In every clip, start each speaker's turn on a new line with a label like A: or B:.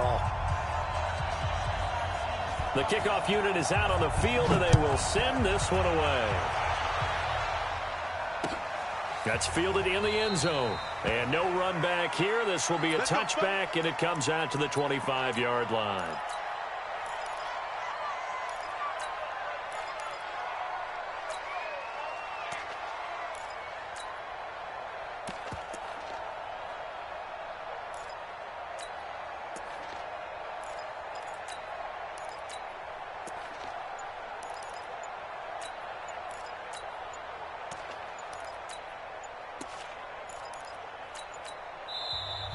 A: all.
B: The kickoff unit is out on the field, and they will send this one away. That's fielded in the end zone. And no run back here. This will be a touchback, and it comes out to the 25-yard line.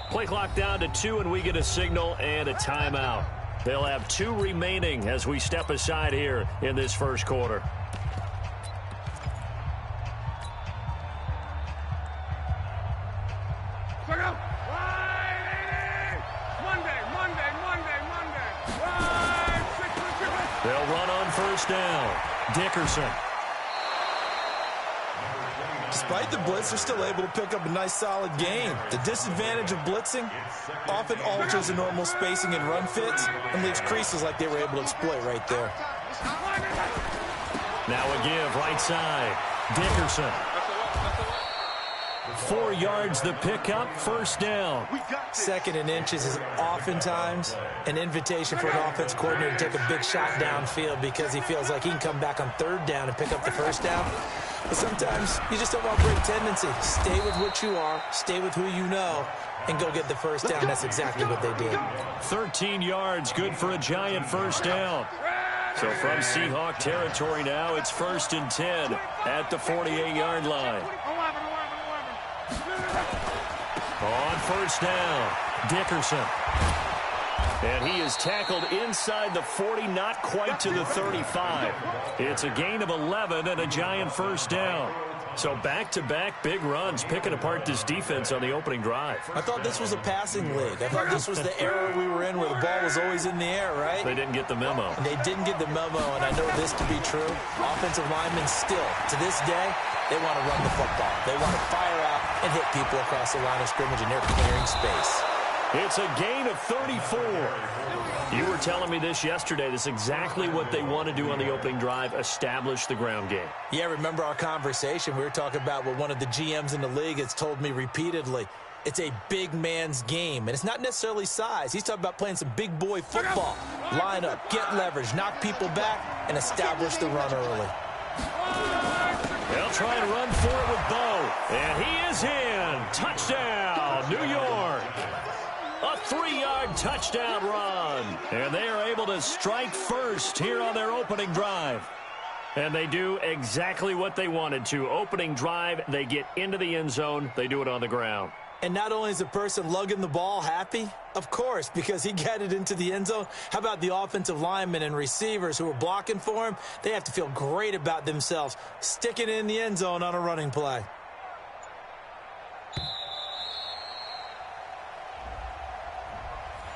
B: Play clock down to 2, and we get a signal and a timeout. They'll have 2 remaining as we step aside here in this first quarter. They'll run on first down. Dickerson.
A: Despite the blitz, they're still able to pick up a nice, solid gain. The disadvantage of blitzing often alters the normal spacing and run fits and leaves creases like they were able to exploit right there.
B: Now a give, right side. Dickerson. 4 yards the pickup, first down.
A: 2nd and inches is oftentimes an invitation for an offense coordinator to take a big shot downfield because he feels like he can come back on 3rd down and pick up the first down. But sometimes you just don't want to break tendency. Stay with what you are, stay with who you know, and go get the first down. That's exactly what they did.
B: 13 yards, good for a Giant first down. So from Seahawk territory now, it's 1st and 10 at the 48-yard line. On first down, Dickerson. And he is tackled inside the 40, not quite to the 35. It's a gain of 11 and a Giant first down. So back-to-back big runs, picking apart this defense on the opening drive.
A: I thought this was a passing league. I thought this was the era we were in where the ball was always in the air, right?
B: They didn't get the memo.
A: And they didn't get the memo, and I know this to be true. Offensive linemen still, to this day, they want to run the football. They want to fire out and hit people across the line of scrimmage, and they're clearing space.
B: It's a gain of 34. You were telling me this yesterday. This is exactly what they want to do on the opening drive, establish the ground game.
A: Yeah, remember our conversation? We were talking about what one of the GMs in the league has told me repeatedly. It's a big man's game, and it's not necessarily size. He's talking about playing some big boy football. Line up, get leverage, knock people back, and establish the run early.
B: They'll try and run for it with Bo, and he is in. Touchdown, New York. A 3-yard touchdown run. And they are able to strike first here on their opening drive. And they do exactly what they wanted to. Opening drive, they get into the end zone. They do it on the ground.
A: And not only is the person lugging the ball happy, of course, because he got it into the end zone. How about the offensive linemen and receivers who are blocking for him? They have to feel great about themselves, sticking it in the end zone on a running play.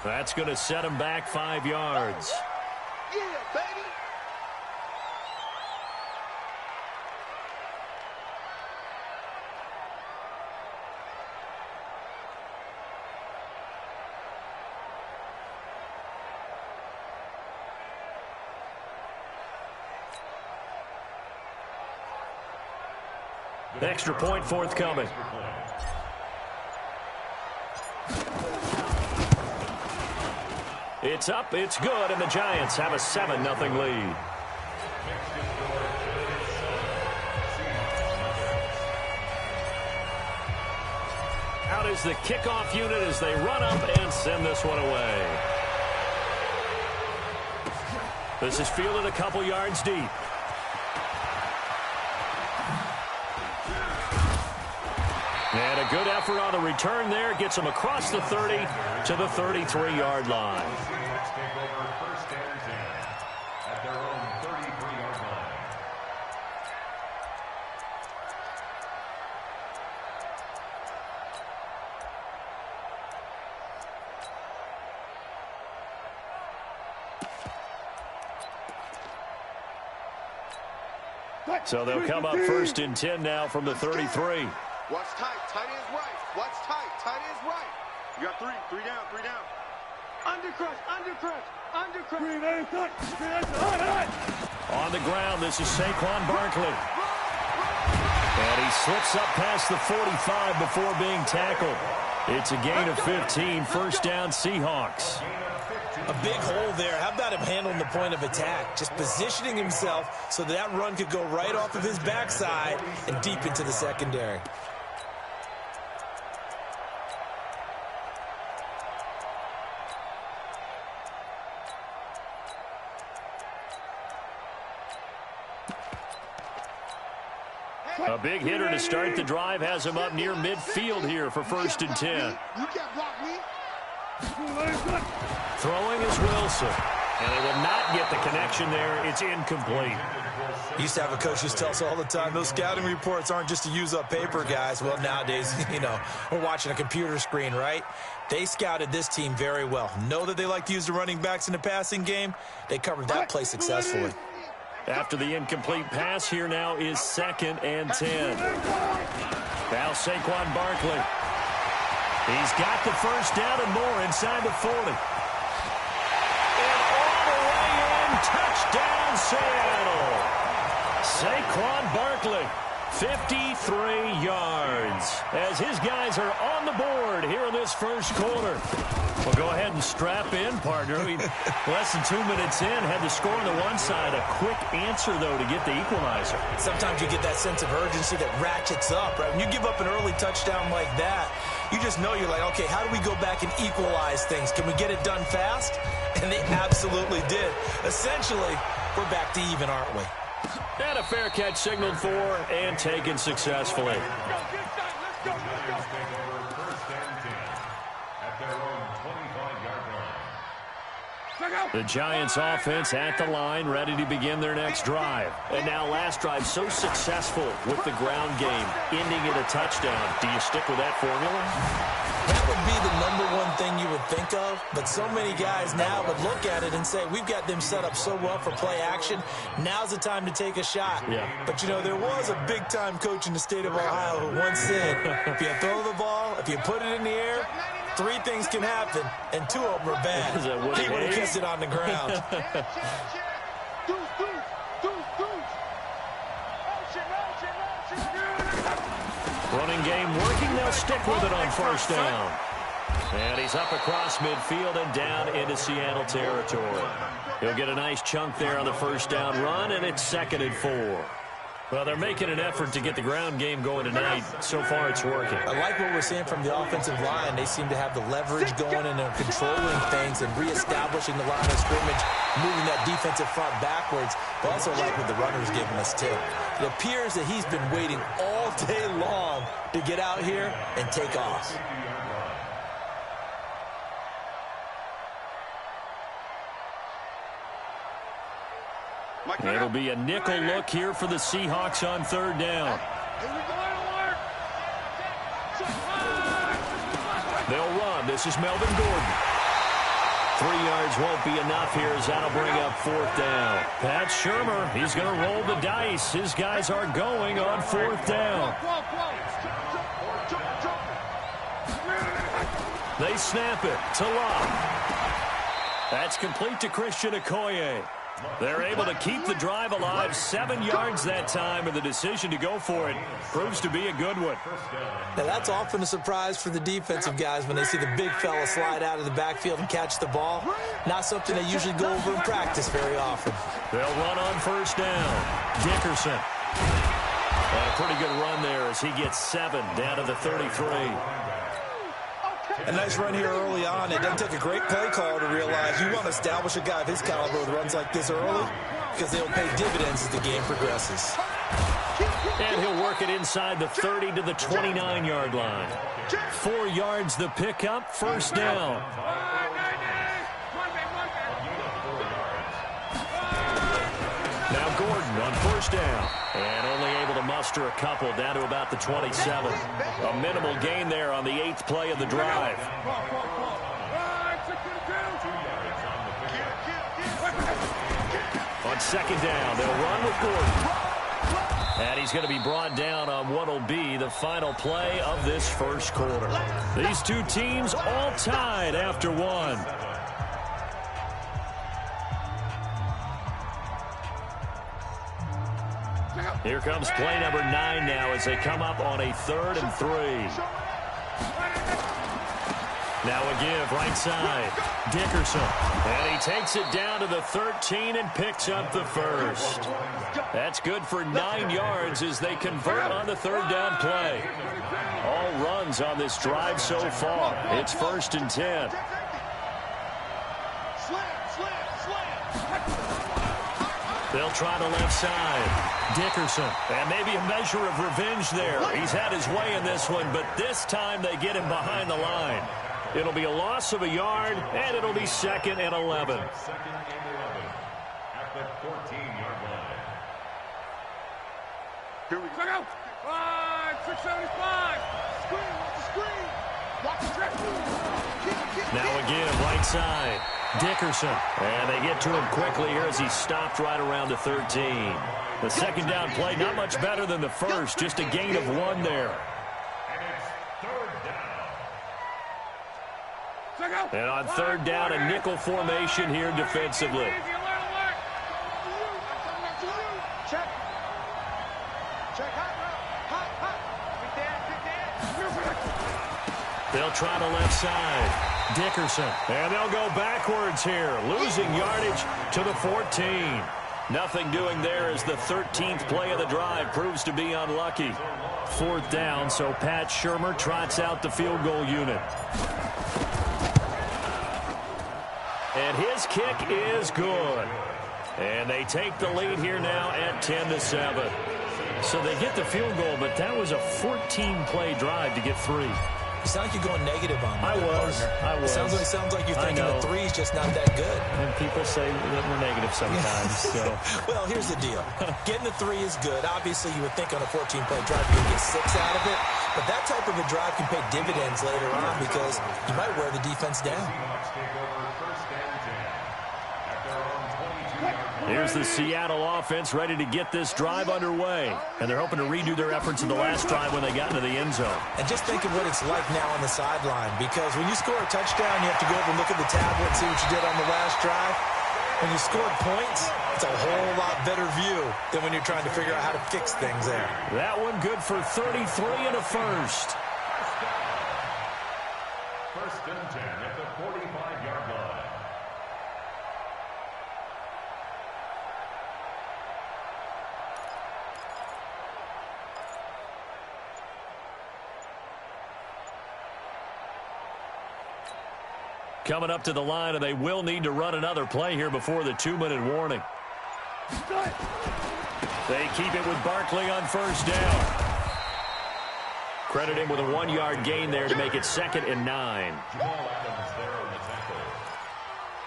B: That's going to set him back 5 yards.
C: Yeah, baby.
B: Extra point forthcoming. It's up, it's good, and the Giants have a 7-0 lead. Out is the kickoff unit as they run up and send this one away. This is fielded a couple yards deep. And a good effort on the return there. Gets them across the 30 to the 33-yard line. So they'll come up 1st and 10 now from the 33.
C: Watch tight. Tight end's right. Watch tight. Tight end's right. You got 3. 3 down. 3 down.
B: On the ground, this is Saquon Barkley. And he slips up past the 45 before being tackled. It's a gain of 15, first down Seahawks.
A: A big hole there. How about him handling the point of attack? Just positioning himself so that run could go right off of his backside and deep into the secondary.
B: A big hitter to start the drive has him up near midfield here for 1st and 10. Throwing is Wilson. And they will not get the connection there. It's incomplete.
A: Used to have a coach just tell us all the time, those scouting reports aren't just to use up paper, guys. Well, nowadays, we're watching a computer screen, right? They scouted this team very well. Know that they like to use the running backs in the passing game. They covered that play successfully.
B: After the incomplete pass, here now is 2nd and 10. Now Saquon Barkley. He's got the first down and more inside the 40. And all the way in, touchdown Seattle. Saquon Barkley, 53 yards. As his guys are on the board here in this first quarter. Well, go ahead and strap in, partner. Less than 2 minutes in, had the score on the one side. A quick answer, though, to get the equalizer.
A: Sometimes you get that sense of urgency that ratchets up, right? When you give up an early touchdown like that, you just know you're like, okay, how do we go back and equalize things? Can we get it done fast? And they absolutely did. Essentially, we're back to even, aren't we?
B: And a fair catch signaled for and taken successfully. The Giants offense at the line, ready to begin their next drive. And now last drive so successful with the ground game, ending in a touchdown. Do you stick with that formula?
A: That would be the #1 thing you would think of, but so many guys now would look at it and say, we've got them set up so well for play action, now's the time to take a shot.
B: Yeah.
A: But, there was a big-time coach in the state of Ohio who once said, if you throw the ball, if you put it in the air, 3 things can happen, and 2 of them are bad. He would have kissed it on the ground.
B: Running game working. They'll stick with it on first down. And he's up across midfield and down into Seattle territory. He'll get a nice chunk there on the first down run, and it's 2nd and 4. Well, they're making an effort to get the ground game going tonight. So far, it's working.
A: I like what we're seeing from the offensive line. They seem to have the leverage going and they're controlling things and reestablishing the line of scrimmage, moving that defensive front backwards. But also like what the runner's giving us, too. It appears that he's been waiting all day long to get out here and take off.
B: It'll be a nickel look here for the Seahawks on 3rd down. They'll run. This is Melvin Gordon. 3 yards won't be enough here as that'll bring up 4th down. Pat Shurmur, he's going to roll the dice. His guys are going on 4th down. They snap it to Locke. That's complete to Christian Okoye. They're able to keep the drive alive. 7 yards that time, and the decision to go for it proves to be a good one.
A: Now, that's often a surprise for the defensive guys when they see the big fella slide out of the backfield and catch the ball. Not something they usually go over in practice very often.
B: They'll run on first down. Dickerson. And a pretty good run there as he gets 7 down to the 33.
A: A nice run here early on. It doesn't take a great play call to realize you want to establish a guy of his caliber with runs like this early because they'll pay dividends as the game progresses.
B: And he'll work it inside the 30 to the 29-yard line. 4 yards the pickup, first down. Now Gordon on first down. And only able to muster a couple down to about the 27. A minimal gain there on the 8th play of the drive. On 2nd down, they'll run with Gordon. And he's going to be brought down on what will be the final play of this first quarter. These two teams all tied after 1. Here comes play number 9 now as they come up on a 3rd and 3. Now a give right side. Dickerson. And he takes it down to the 13 and picks up the first. That's good for 9 yards as they convert on the 3rd down play. All runs on this drive so far. It's 1st and 10. They'll try the left side. Dickerson. And maybe a measure of revenge there. He's had his way in this one, but this time they get him behind the line. It'll be a loss of a yard, and it'll be 2nd and 11.
D: At the 14-yard line.
C: Here we go. 675. Screen, watch the screen. Watch the track.
B: Now again, right side. Dickerson. And they get to him quickly here as he stopped right around the 13. The 2nd down play, not much better than the first, just a gain of 1 there. And on 3rd down, a nickel formation here defensively.
C: Check.
B: They'll try the left side. Dickerson. And they'll go backwards here, losing yardage to the 14. Nothing doing there as the 13th play of the drive proves to be unlucky. 4th down, so Pat Shurmur trots out the field goal unit. And his kick is good. And they take the lead here now at 10-7. So they get the field goal, but that was a 14-play drive to get 3.
A: You sound like you're going negative on me.
B: I was.
A: It sounds like you're thinking the 3's just not that good.
B: And people say that we're negative sometimes. So.
A: Well, here's the deal. Getting the 3 is good. Obviously, you would think on a 14-play drive you would get 6 out of it. But that type of a drive can pay dividends later on because you might wear the defense down.
B: Here's the Seattle offense ready to get this drive underway. And they're hoping to redo their efforts in the last drive when they got into the end zone.
A: And just think of what it's like now on the sideline, because when you score a touchdown, you have to go over and look at the tablet and see what you did on the last drive. When you scored points, it's a whole lot better view than when you're trying to figure out how to fix things there.
B: That one good for 33 and a first.
D: 1st and 10 at the 45-yard line.
B: Coming up to the line, and they will need to run another play here before the 2-minute warning. They keep it with Barkley on 1st down. Credit him with a 1-yard gain there to make it 2nd and 9.
D: Jamal Adams there on the tackle.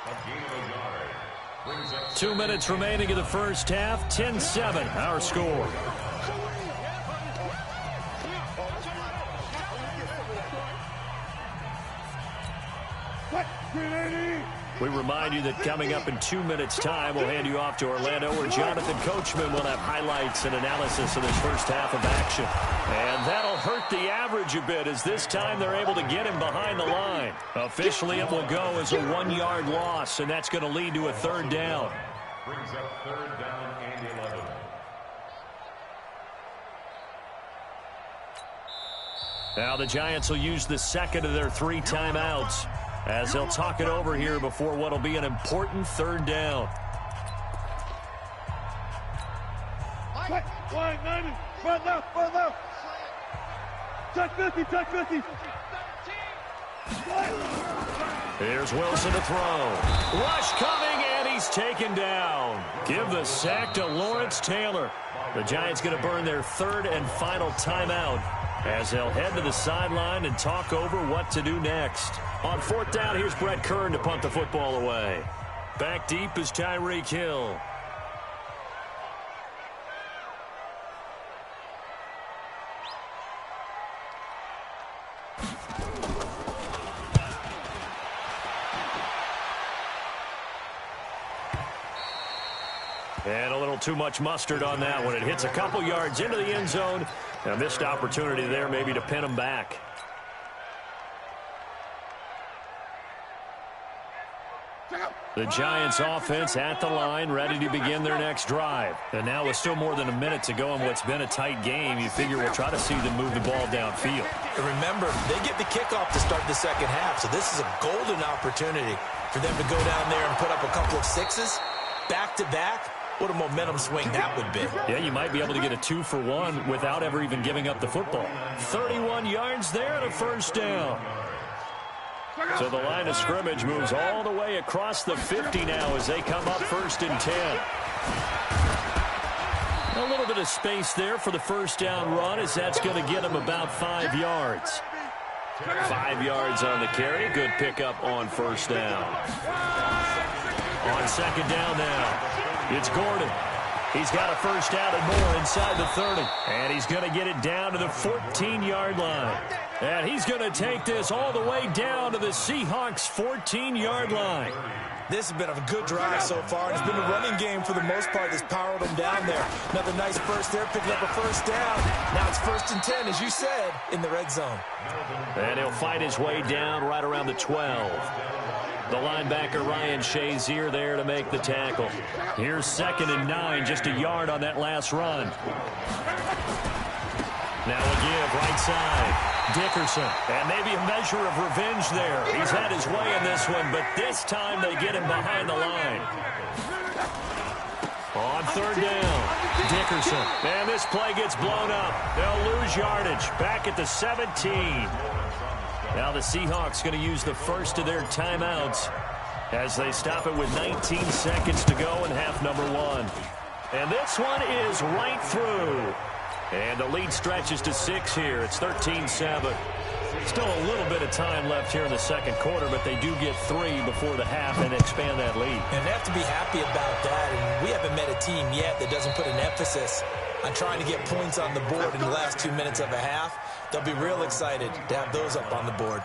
D: A gain of a yard. Brings up
B: 2 minutes remaining in the first half. 10-7, our score. We remind you that coming up in 2 minutes' time, we'll hand you off to Orlando, where Jonathan Coachman will have highlights and analysis of this first half of action. And that'll hurt the average a bit, as this time they're able to get him behind the line. Officially, it will go as a 1-yard loss, and that's going to lead to a 3rd down.
D: brings up 3rd down and 11.
B: Now the Giants will use the 2nd of their 3 timeouts as they'll talk it over here before what will be an important 3rd down.
C: Wide 90, front left. Touch 50, touch 50.
B: Here's Wilson to throw. Rush coming, and he's taken down. Give the sack to Lawrence Taylor. The Giants going to burn their 3rd and final timeout as they'll head to the sideline and talk over what to do next. On 4th down, here's Brett Kern to punt the football away. Back deep is Tyreek Hill. And a little too much mustard on that one. It hits a couple yards into the end zone. A missed opportunity there maybe to pin him back. The Giants offense at the line, ready to begin their next drive. And now with still more than a minute to go in what's been a tight game, you figure we'll try to see them move the ball downfield.
A: And remember, they get the kickoff to start the second half, so this is a golden opportunity for them to go down there and put up a couple of sixes back-to-back. What a momentum swing that would be.
B: Yeah, you might be able to get a 2-for-1 without ever even giving up the football. 31 yards there and a first down. So the line of scrimmage moves all the way across the 50 now as they come up 1st and 10. A little bit of space there for the first down run as that's going to get them about 5 yards. 5 yards on the carry. Good pickup on first down. On second down now, it's Gordon. He's got a first down and more inside the 30. And he's going to get it down to the 14-yard line. And he's going to take this all the way down to the Seahawks' 14-yard line.
A: This has been a good drive so far. It's been a running game for the most part that's powered them down there. Another nice burst there, picking up a first down. Now it's 1st and 10, as you said, in the red zone.
B: And he'll fight his way down right around the 12. The linebacker, Ryan Shazier, there to make the tackle. Here's 2nd and 9, just a yard on that last run. Now a give, right side. Dickerson, and maybe a measure of revenge there. He's had his way in this one, but this time they get him behind the line. On 3rd down, Dickerson. And this play gets blown up. They'll lose yardage. Back at the 17. Now the Seahawks going to use the first of their timeouts as they stop it with 19 seconds to go in half number 1. And this one is right through. And the lead stretches to 6 here. It's 13-7. Still a little bit of time left here in the second quarter, but they do get 3 before the half and expand that lead.
A: And they have to be happy about that. And we haven't met a team yet that doesn't put an emphasis on trying to get points on the board in the last 2 minutes of a half. They'll be real excited to have those up on the board.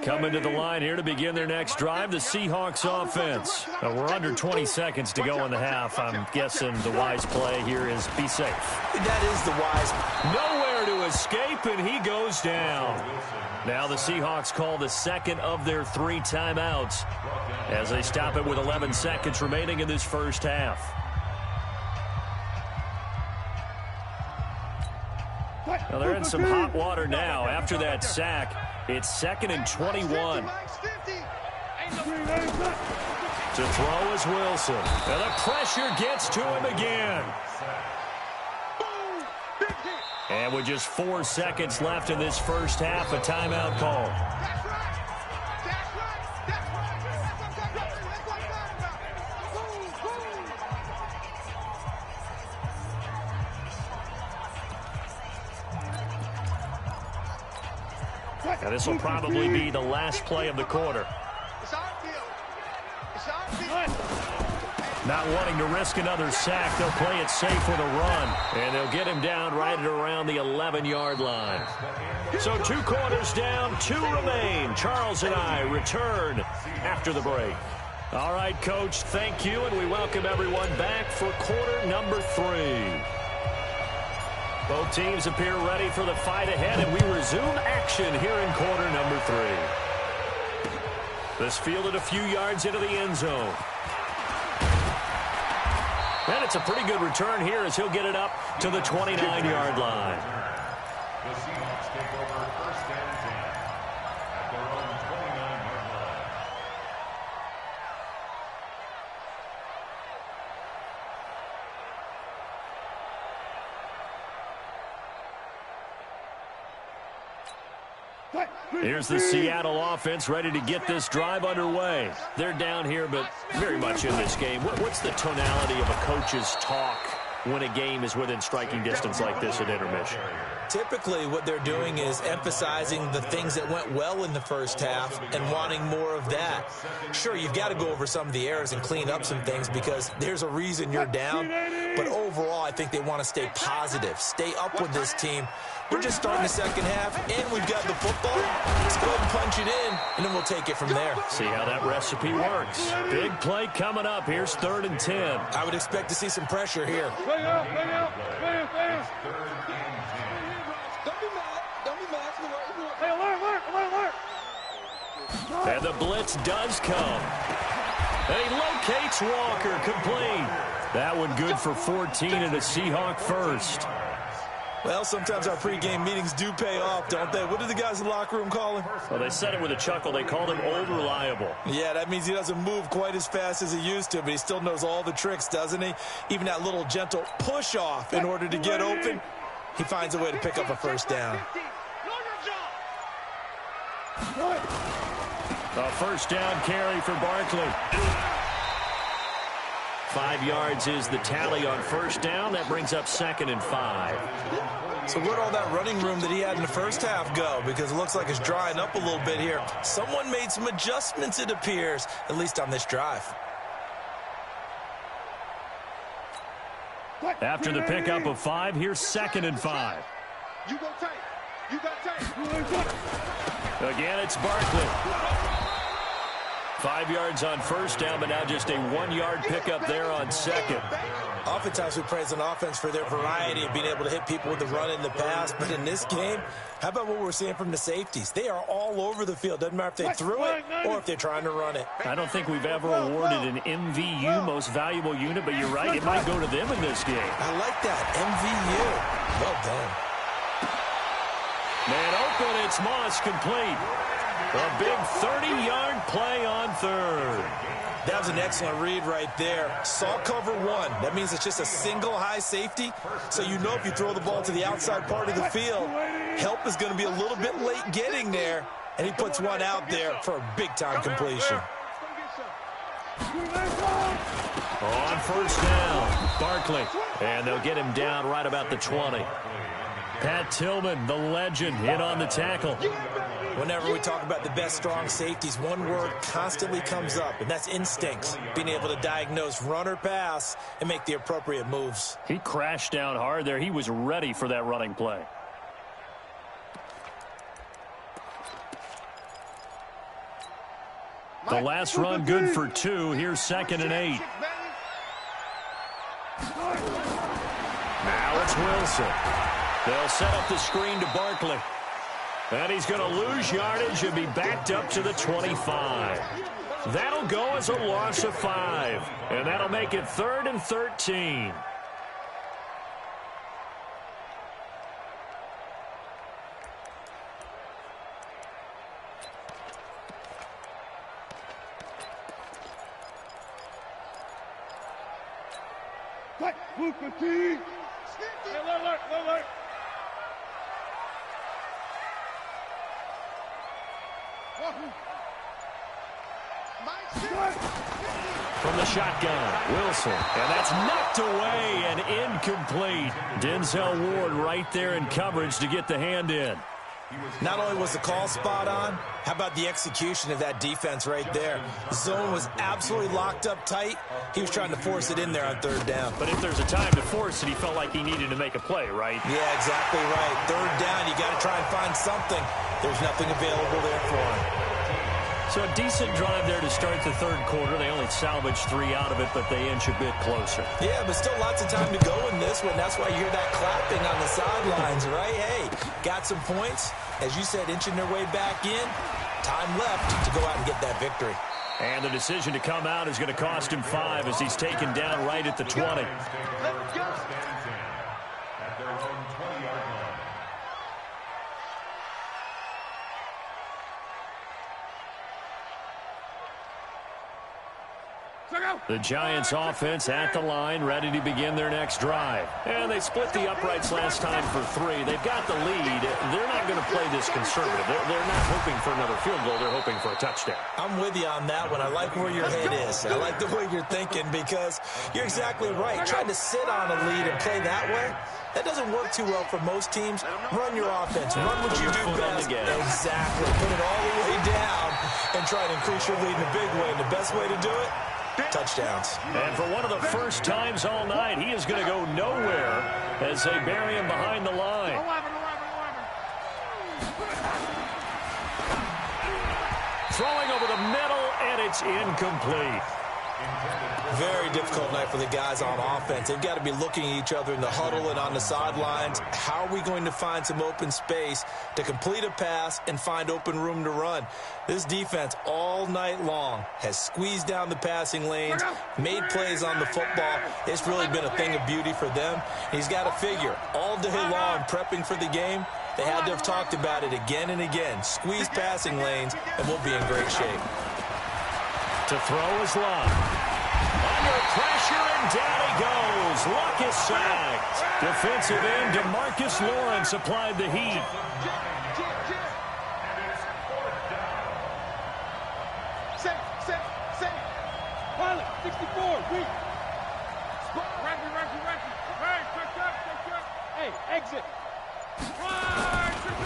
B: Coming to the line here to begin their next drive, the Seahawks offense. We're under 20 seconds to go in the half. I'm guessing the wise play here is be safe.
A: That is the wise.
B: Nowhere to escape, and he goes down. Now the Seahawks call the second of their 3 timeouts as they stop it with 11 seconds remaining in this first half. Now they're in some hot water now after that sack. It's 2nd and 21. To throw is Wilson. And the pressure gets to him again. And with just 4 seconds left in this first half, a timeout call. Now this will probably be the last play of the quarter. Not wanting to risk another sack, they'll play it safe with a run. And they'll get him down right at around the 11-yard line. So 2 quarters down, 2 remain. Charles and I return after the break. All right, Coach, thank you, and we welcome everyone back for quarter number 3. Both teams appear ready for the fight ahead, and we resume action here in quarter number 3. This fielded a few yards into the end zone. And it's a pretty good return here as he'll get it up to the 29-yard line.
D: The Seahawks take over 1st and 10 at their own 29-yard line.
B: Here's the Seattle offense ready to get this drive underway. They're down here, but very much in this game. What's the tonality of a coach's talk when a game is within striking distance like this at intermission?
A: Typically, what they're doing is emphasizing the things that went well in the first half and wanting more of that. Sure, you've got to go over some of the errors and clean up some things because there's a reason you're down. But overall, overall, I think they want to stay positive, stay up with this team. We're just starting the second half, and we've got the football. Let's go ahead and punch it in, and then we'll take it from there.
B: See how that recipe works. Big play coming up. Here's 3rd and 10.
A: I would expect to see some pressure here.
C: Bring out, fans.
E: Don't be mad. Don't be mad.
C: Hey, alert.
B: And the blitz does come. And he locates Walker, complete. That one good for 14 and a Seahawk first.
A: Well, sometimes our pregame meetings do pay off, don't they? What do the guys in the locker room call him?
B: Well, they said it with a chuckle. They called him Old Reliable.
A: Yeah, that means he doesn't move quite as fast as he used to, but he still knows all the tricks, doesn't he? Even that little gentle push-off in order to get open, he finds a way to pick up a first down.
B: A first down carry for Barkley. 5 yards is the tally on first down. That brings up 2nd and 5.
A: So where'd all that running room that he had in the first half go? Because it looks like it's drying up a little bit here. Someone made some adjustments, it appears, at least on this drive.
B: After the pickup of 5, here's 2nd and 5.
C: You go tight. You got tight.
B: Again, it's Barkley. 5 yards on first down, but now just a 1-yard pickup there on 2nd.
A: Oftentimes we praise an offense for their variety of being able to hit people with the run in the pass, but in this game, how about what we're seeing from the safeties? They are all over the field. Doesn't matter if they threw it or if they're trying to run it.
B: I don't think we've ever awarded an MVU, most valuable unit, but you're right, it might go to them in this game.
A: I like that, MVU. Well done.
B: Man open, it's Moss, complete. A big 30-yard play on 3rd.
A: That was an excellent read right there. Saw cover 1. That means it's just a single high safety. So you know if you throw the ball to the outside part of the field, help is going to be a little bit late getting there. And he puts one out there for a big-time completion.
B: On first down, Barkley. And they'll get him down right about the 20. Pat Tillman, the legend, in on the tackle.
A: Whenever we talk about the best strong safeties, one word constantly comes up, and that's instincts. Being able to diagnose run or pass and make the appropriate moves.
B: He crashed down hard there. He was ready for that running play. The last run good for 2. Here's 2nd and 8. Now it's Wilson. They'll set up the screen to Barkley. And he's going to lose yardage and be backed up to the 25. That'll go as a loss of 5. And that'll make it 3rd and 13.
C: Alert.
B: From the shotgun, Wilson. And that's knocked away and incomplete. Denzel Ward right there in coverage to get the hand in.
A: Not only was the call spot on, how about the execution of that defense right there? The zone was absolutely locked up tight. He was trying to force it in there on 3rd down.
B: But if there's a time to force it, he felt like he needed to make a play, right?
A: Yeah, exactly right. 3rd down, you got to try and find something. There's nothing available there for him.
B: So a decent drive there to start the 3rd quarter. They only salvaged 3 out of it, but they inch a bit closer.
A: Yeah, but still lots of time to go in this one. That's why you hear that clapping on the sidelines, right? Hey, got some points. As you said, inching their way back in. Time left to go out and get that victory.
B: And the decision to come out is going to cost him 5 as he's taken down right at the 20.
D: At their own 20-yard line.
B: The Giants offense at the line, ready to begin their next drive. And they split the uprights last time for 3. They've got the lead. They're not going to play this conservative. They're not hoping for another field goal. They're hoping for a touchdown.
A: I'm with you on that one. I like where your head is. I like the way you're thinking because you're exactly right. Trying to sit on a lead and play that way, that doesn't work too well for most teams. Run your offense. Run what you do best. Exactly. Put it all the way down and try to increase your lead in a big way. And the best way to do it, touchdowns.
B: And for one of the first times all night, he is going to go nowhere as they bury him behind the line. Throwing over the middle, and it's incomplete.
A: Very difficult night for the guys on offense. They've got to be looking at each other in the huddle and on the sidelines. How are we going to find some open space to complete a pass and find open room to run? This defense all night long has squeezed down the passing lanes, made plays on the football. It's really been a thing of beauty for them. He's got to figure all day long prepping for the game. They had to have talked about it again and again. Squeeze passing lanes, and we'll be in great shape.
B: To throw is Luck. Under pressure, and down he goes. Luck is sacked. Defensive end DeMarcus Lawrence applied the heat.
C: Pilot, 64, weak. Hey, exit.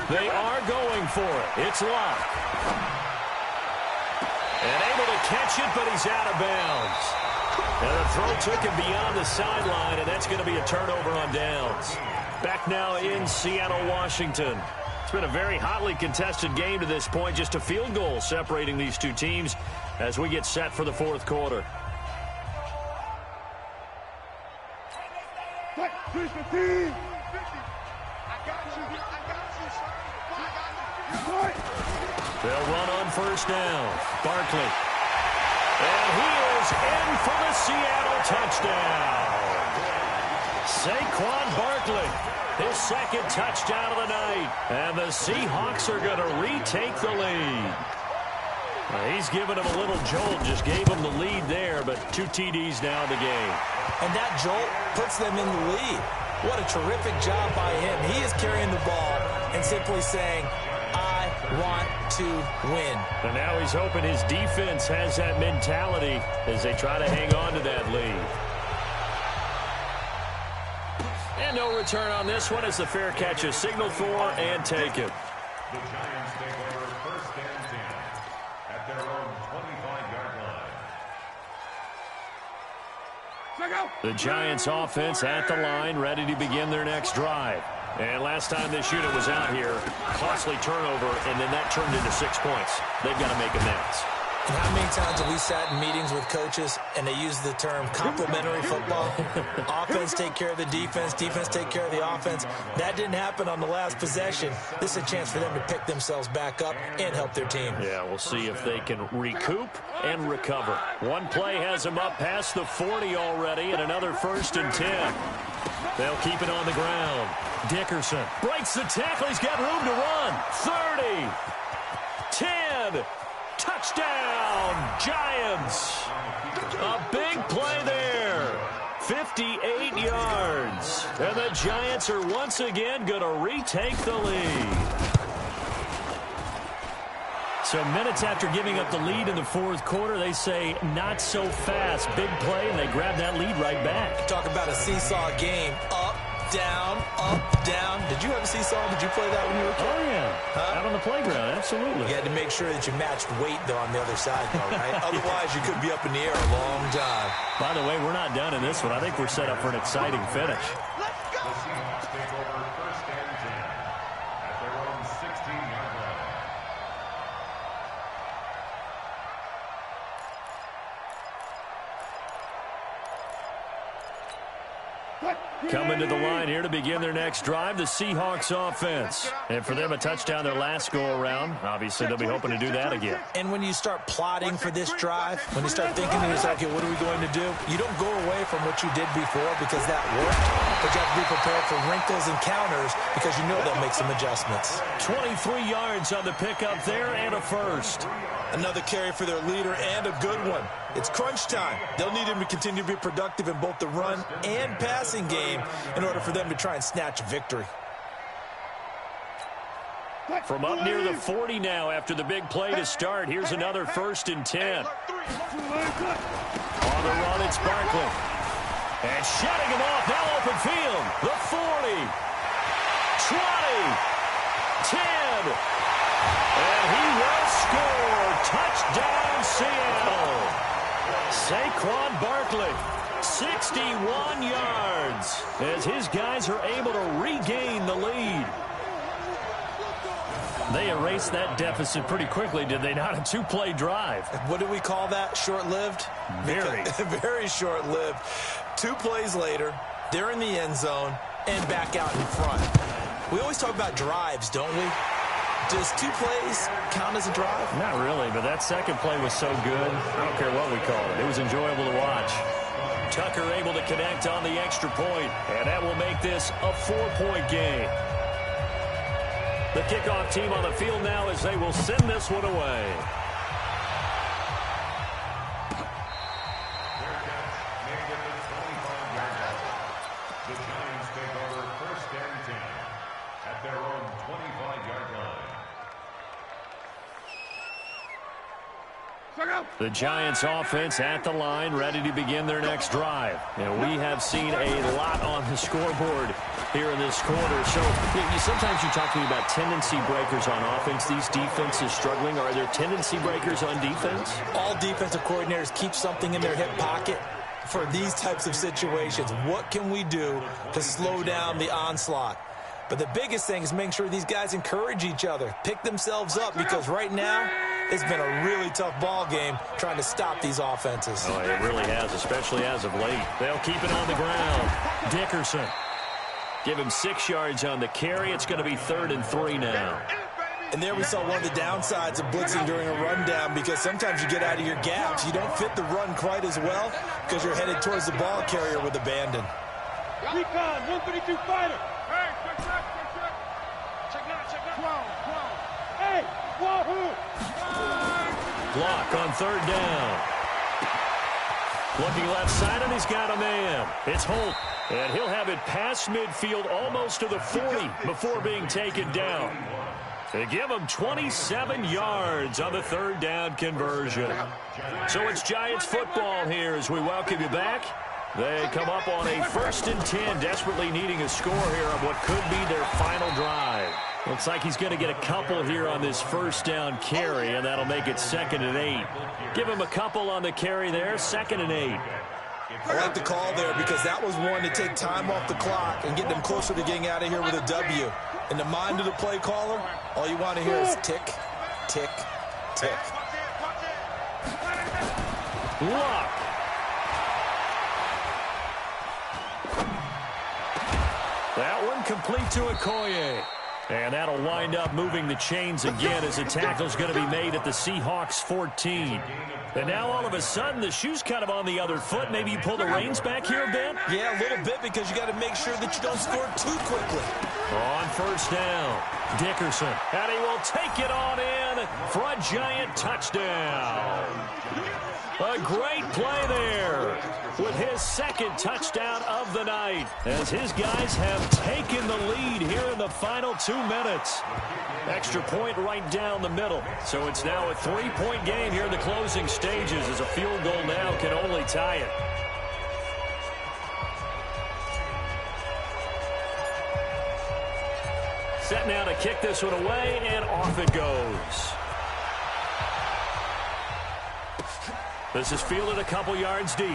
B: They are going for it. It's Luck. And able to catch it, but he's out of bounds. And the throw took him beyond the sideline, and that's going to be a turnover on downs. Back now in Seattle, Washington. It's been a very hotly contested game to this point. Just a field goal separating these two teams as we get set for the fourth quarter. They'll run on first down. Barkley. And he is in for the Seattle touchdown. Saquon Barkley, his second touchdown of the night. And the Seahawks are going to retake the lead. He's given him a little jolt, just gave him the lead there, but 2 TDs now in the game.
A: And that jolt puts them in the lead. What a terrific job by him. He is carrying the ball and simply saying, I want to win.
B: And now he's hoping his defense has that mentality as they try to hang on to that lead. And no return on this one as the fair catch is signaled for and taken.
D: The Giants take over first and 10 at their own 25-yard line.
B: The Giants offense at the line, ready to begin their next drive. And last time this unit was out here, costly turnover, and then that turned into 6 points. They've got to make amends.
A: And how many times have we sat in meetings with coaches and they use the term complementary football? Offense take care of the defense, defense take care of the offense. That didn't happen on the last possession. This is a chance for them to pick themselves back up and help their team.
B: Yeah, we'll see if they can recoup and recover. One play has them up past the 40 already, and another first and 10. They'll keep it on the ground. Dickerson breaks the tackle. He's got room to run. 30, 10, touchdown, Giants. A big play there. 58 yards. And the Giants are once again going to retake the lead. So minutes after giving up the lead in the fourth quarter, they say not so fast. Big play, and they grab that lead right back.
A: Talk about a seesaw game. Up, down. Did you have a seesaw? Did you play that when you were a kid?
B: Oh, yeah. Out on the playground, absolutely.
A: You had to make sure that you matched weight, though, on the other side, though, right? Otherwise, you could be up in the air a long time.
B: By the way, we're not done in this one. I think we're set up for an exciting finish.
D: The Seahawks take over first and 10 at their own 16-yard line.
B: Coming to the line here to begin their next drive, the Seahawks offense. And for them, a touchdown their last go-around. Obviously, they'll be hoping to do that again.
A: And when you start plotting for this drive, when you start thinking to yourself, okay, what are we going to do? You don't go away from what you did before because that worked, but you have to be prepared for wrinkles and counters because you know they'll make some adjustments.
B: 23 yards on the pickup there and a first.
A: Another carry for their leader and a good one. It's crunch time. They'll need him to continue to be productive in both the run and passing game in order for them to try and snatch victory.
B: From up near the 40 now after the big play to start, here's another first and 10. On the run, it's Barkley. And shutting him off, now open field. The 40, 20, 10. And he will score. Touchdown, Seattle. Saquon Barkley, 61 yards, as his guys are able to regain the lead. They erased that deficit pretty quickly, did they not? A two-play drive.
A: What do we call that? Short-lived?
B: Very.
A: Very short-lived. 2 plays later, they're in the end zone and back out in front. We always talk about drives, don't we? Does 2 plays count as a drive?
B: Not really, but that second play was so good. I don't care what we call it. It was enjoyable to watch. Tucker able to connect on the extra point, and that will make this a 4-point game. The kickoff team on the field now as they will send this one away.
D: The Giants take over 1st and 10 at their own 25-yard line.
B: The Giants offense at the line, ready to begin their next drive. And we have seen a lot on the scoreboard here in this quarter. So sometimes you talk to me about tendency breakers on offense. These defenses struggling. Are there tendency breakers on defense?
A: All defensive coordinators keep something in their hip pocket for these types of situations. What can we do to slow down the onslaught? But the biggest thing is making sure these guys encourage each other, pick themselves up, because right now it's been a really tough ball game trying to stop these offenses.
B: Oh, it really has, especially as of late. They'll keep it on the ground. Dickerson. Give him 6 yards on the carry. It's going to be 3rd and 3 now.
A: And there we saw one of the downsides of blitzing during a rundown, because sometimes you get out of your gaps. You don't fit the run quite as well because you're headed towards the ball carrier with abandon.
C: Recon, 132 fighter. Hey, wahoo!
B: Block on 3rd down. Looking left side, and he's got a man. It's Holt, and he'll have it past midfield almost to the 40 before being taken down. They give him 27 yards on the 3rd down conversion. So it's Giants football here as we welcome you back. They come up on a 1st and 10, desperately needing a score here on what could be their final drive. Looks like he's going to get a couple here on this 1st down carry, and that'll make it 2nd and 8. Give him a couple on the carry there, 2nd and 8.
A: I like the call there because that was one to take time off the clock and get them closer to getting out of here with a W. In the mind of the play caller, all you want to hear is tick, tick, tick.
B: Luck. That one complete to Okoye. And that'll wind up moving the chains again as the tackle's going to be made at the Seahawks 14. And now all of a sudden the shoe's kind of on the other foot. Maybe you pull the reins back here a bit?
A: Yeah, a little bit, because you got to make sure that you don't score too quickly.
B: On 1st down, Dickerson. And he will take it on in for a Giant touchdown. A great play there with his 2nd touchdown of the night, as his guys have taken the lead here in the final 2 minutes. Extra point right down the middle. So it's now a 3-point game here in the closing stages, as a field goal now can only tie it. Set now to kick this one away, and off it goes. This is fielded a couple yards deep.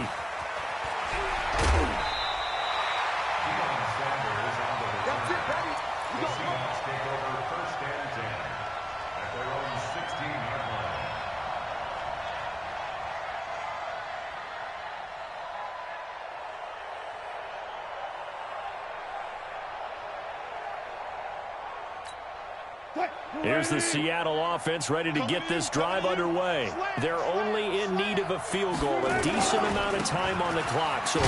B: Here's the Seattle offense ready to get this drive underway. They're only in need of a field goal, a decent amount of time on the clock. So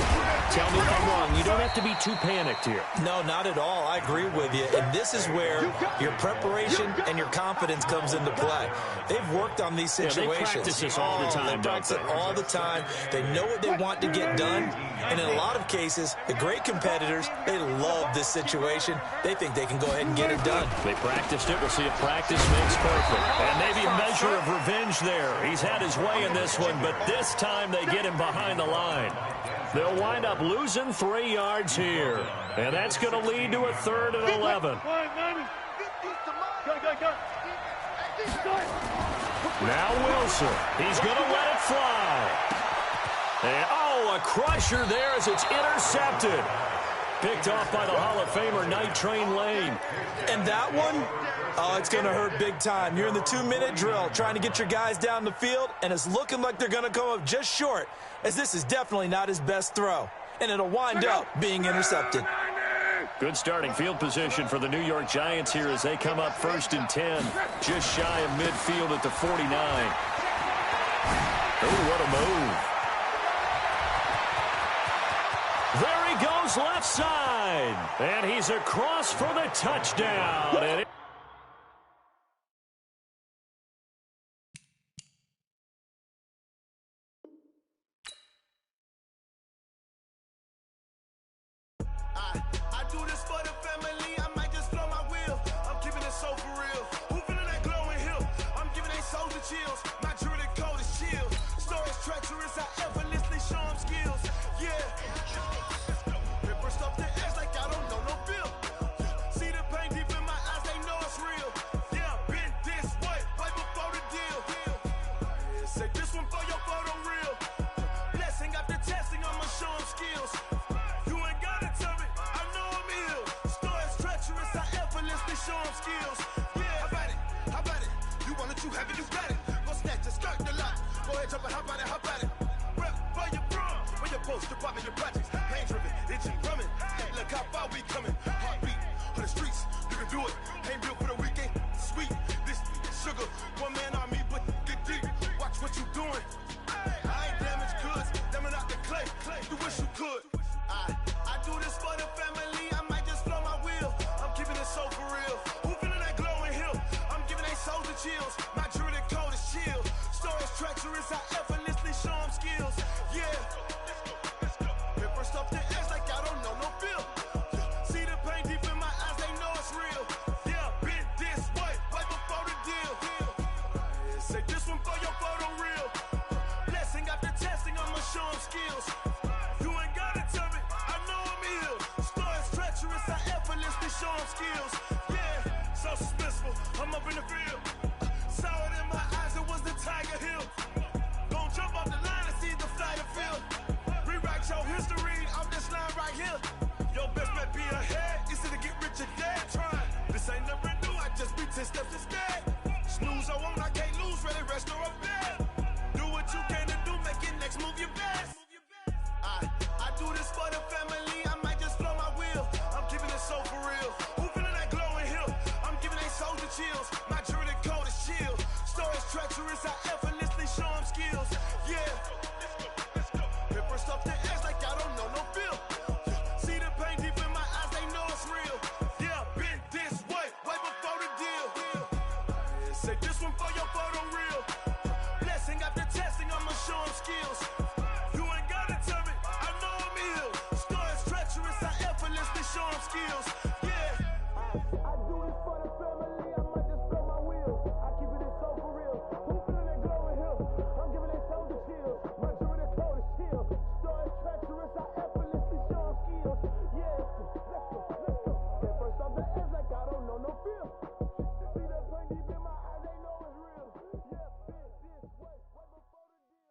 B: tell me if I'm wrong. You don't have to be too panicked here.
A: No, not at all. I agree with you. And this is where your preparation and your confidence comes into play. They've worked on these situations.
B: Yeah, they practice this all the time,
A: They practice it all the time. They know what they want to get done. And in a lot of cases, the great competitors, they love this situation. They think they can go ahead and get it done.
B: They practiced it. We'll see if practice makes perfect. And maybe a measure of revenge there. He's had his way in this one, but this time they get him behind the line. They'll wind up losing 3 yards here. And that's going to lead to a 3rd and 11. Now Wilson. He's going to let it fly. And, oh, a crusher there as it's intercepted. Picked off by the Hall of Famer, Night Train Lane.
A: And that one, oh, it's going to hurt big time. You're in the 2-minute drill trying to get your guys down the field, and it's looking like they're going to come up just short, as this is definitely not his best throw. And it'll wind up being intercepted.
B: Good starting field position for the New York Giants here as they come up 1st and 10. Just shy of midfield at the 49. Oh, what a move. There he goes left side. And he's across for the touchdown. And
E: I do this for the family. I might just blow my wheel. I'm keeping it so for real. Who feeling that glowing hill? I'm giving they souls the chills. My jewelry code is chill. Stories treacherous. I effortlessly show them skills. Yeah. Paper stuff the edge like I don't know no bill. See the pain deep in my eyes. They know it's real. Yeah, been this way before the deal. Say this one for your photo real. Blessing after testing. I'ma show them skills. Show them skills. Yeah, how about it? You want it, you have it, you got it. Go snatch the skirt, the lot. Go ahead, jump it, how about it? Rep for your bro. When your post, department, your projects. Pain driven, itching, drumming. Hey, look how far we coming. Heartbeat on the streets, you can do it. Ain't built for the weekend. Sweet, this sugar. One man army, but get deep. Watch what you doing. I ain't damaged goods, damn out the clay. You wish you could. I do this for the family. I might just blow my wheel. I'm keeping it so for real. Who feeling that glowing hill? I'm giving they souls the chills. My jewelry code is chill. Stories treacherous. I effortlessly show them skills. Yeah. Paper stuff the edge like I don't know no bill. See the pain deep in my eyes. They know it's real. Yeah, been this way before the deal. Say this one for your photo real. Blessing after testing. I'ma show them skills. You ain't gotta tell me. I know I'm ill. Stories treacherous. I effortlessly show them skills. Yeah, so suspenseful. I'm up in the field. Saw it in my eyes. It was the Tiger Hill. Don't jump off the line and see the fly the field. Rewrite your history off this line right here. Your best bet be ahead. Easy to get rich or dead. Try. This ain't never new. I just be 10 steps instead. Snooze I won't. I can't lose. Ready, rest or a bed. Do what you can to do. Make it next move your best. I do this for the family. I might just blow my wheel. I'm keeping it so for real. Who feeling that glowing hill? I'm giving they souls the chills. My jewelry code is chill. Stories treacherous. I effortlessly show them skills. Yeah. Paper stuff the edge like I don't know no bill. See the pain deep in my eyes. They know it's real. Yeah, been this way before the deal. Say this one for your photo real. Blessing after testing. I'ma show them skills. You ain't gotta tell me. I know I'm ill. Stories treacherous. I effortlessly show them skills. Yeah. I do this for the family. I might just blow my wheel. I keep it so for real. Who feeling that glowing hill? I'm giving they souls the chills. My jewelry code is chill. Stories treacherous. I effortlessly show them skills. Yeah. Let's go. That first off the edge like I don't know no feel. See that pain deep in my eyes. They know it's real. Yeah. Been this way before the deal.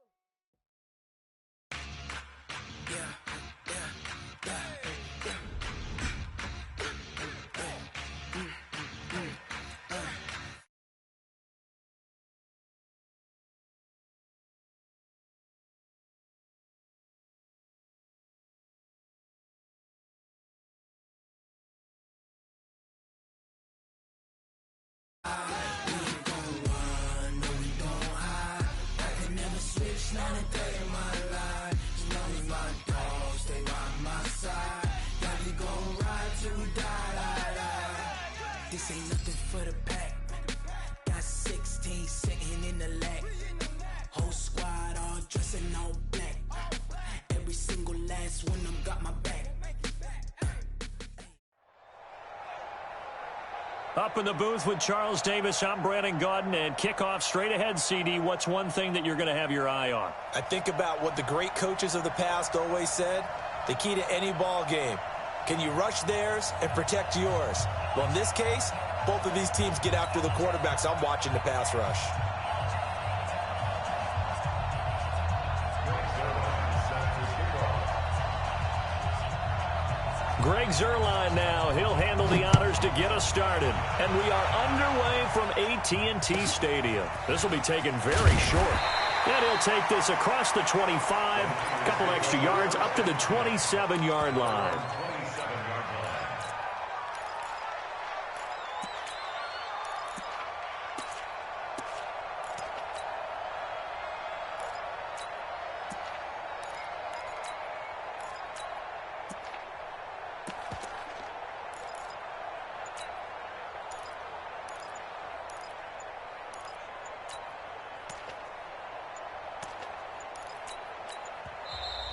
F: This ain't nothing for the pack. Got 16 sitting in the lag. Whole squad all dressing all black. Every single last one of them got my back.
B: Up in the booth with Charles Davis, I'm Brandon Gaudin, and kickoff straight ahead, CD. What's one thing that you're going to have your eye on?
A: I think about what the great coaches of the past always said. The key to any ball game. Can you rush theirs and protect yours? Well, in this case, both of these teams get after the quarterbacks. I'm watching the pass rush.
B: Greg Zuerlein now. He'll handle the honors to get us started. And we are underway from AT&T Stadium. This will be taken very short. And he'll take this across the 25, a couple extra yards, up to the 27-yard line.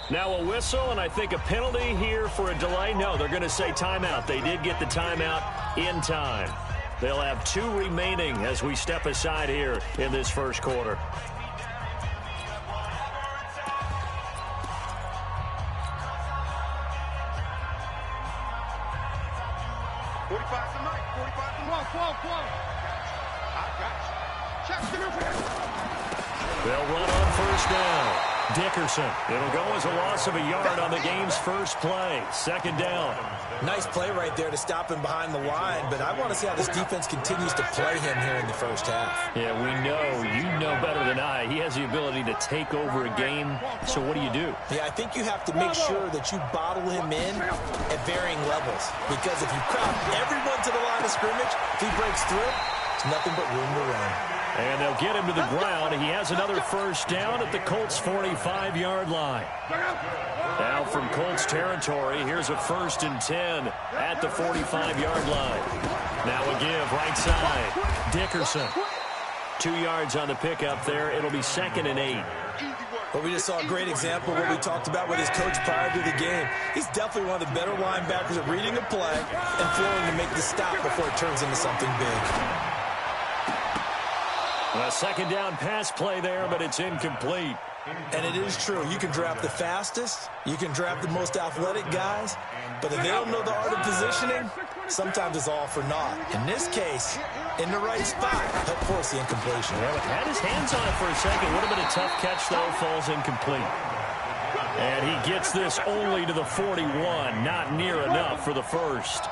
B: Now a whistle, and I think a penalty here for a delay. No, they're going to say timeout. They did get the timeout in time. They'll have 2 remaining as we step aside here in this first quarter. They'll run on first down. Dickerson. It'll go as a loss of a yard on the game's first play. Second down.
A: Nice play right there to stop him behind the line, but I want to see how this defense continues to play him here in the first half.
B: Yeah, we know. You know better than I. He has the ability to take over a game, so what do you do?
A: Yeah, I think you have to make sure that you bottle him in at varying levels, because if you crowd everyone to the line of scrimmage, if he breaks through, it's nothing but room to run.
B: And they'll get him to the ground. He has another first down at the Colts' 45-yard line. Now from Colts territory, here's a 1st and 10 at the 45-yard line. Now a give right side. Dickerson. 2 yards on the pickup there. It'll be 2nd and 8.
A: Well, we just saw a great example of what we talked about with his coach prior to the game. He's definitely one of the better linebackers at reading a play and flowing to make the stop before it turns into something big.
B: A second down pass play there, but it's incomplete.
A: And it is true. You can draft the fastest. You can draft the most athletic guys. But if they don't know the art of positioning, sometimes it's all for naught. In this case, in the right spot, help force the incompletion.
B: Well, had his hands on it for a second. Would have been a tough catch, though. Falls incomplete. And he gets this only to the 41. Not near enough for the first.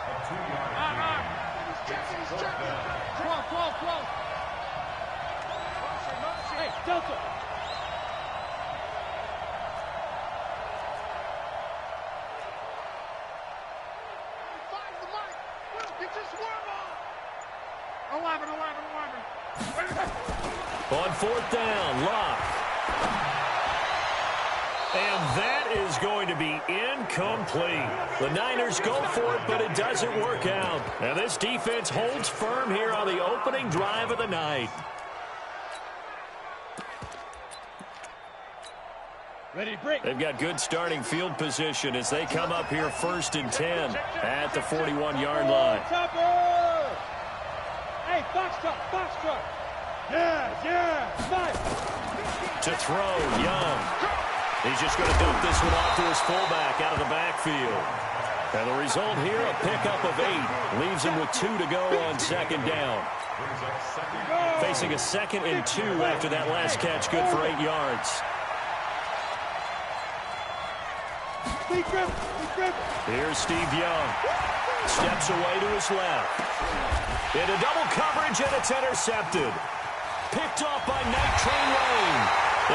C: Delta.
B: On 4th down, Locke. And that is going to be incomplete. The Niners go for it, but it doesn't work out. And this defense holds firm here on the opening drive of the night.
C: Ready, break.
B: They've got good starting field position as they come up here 1st and 10 at the 41-yard line.
C: Hey, box truck. Yeah, nice.
B: To throw, Young. He's just going to dump this one off to his fullback out of the backfield. And the result here, a pickup of 8. Leaves him with 2 to go on 2nd down. Facing a 2nd and 2 after that last catch, good for 8 yards. Here's Steve Young. Steps away to his left. Into double coverage, and it's intercepted. Picked off by Night Train Lane.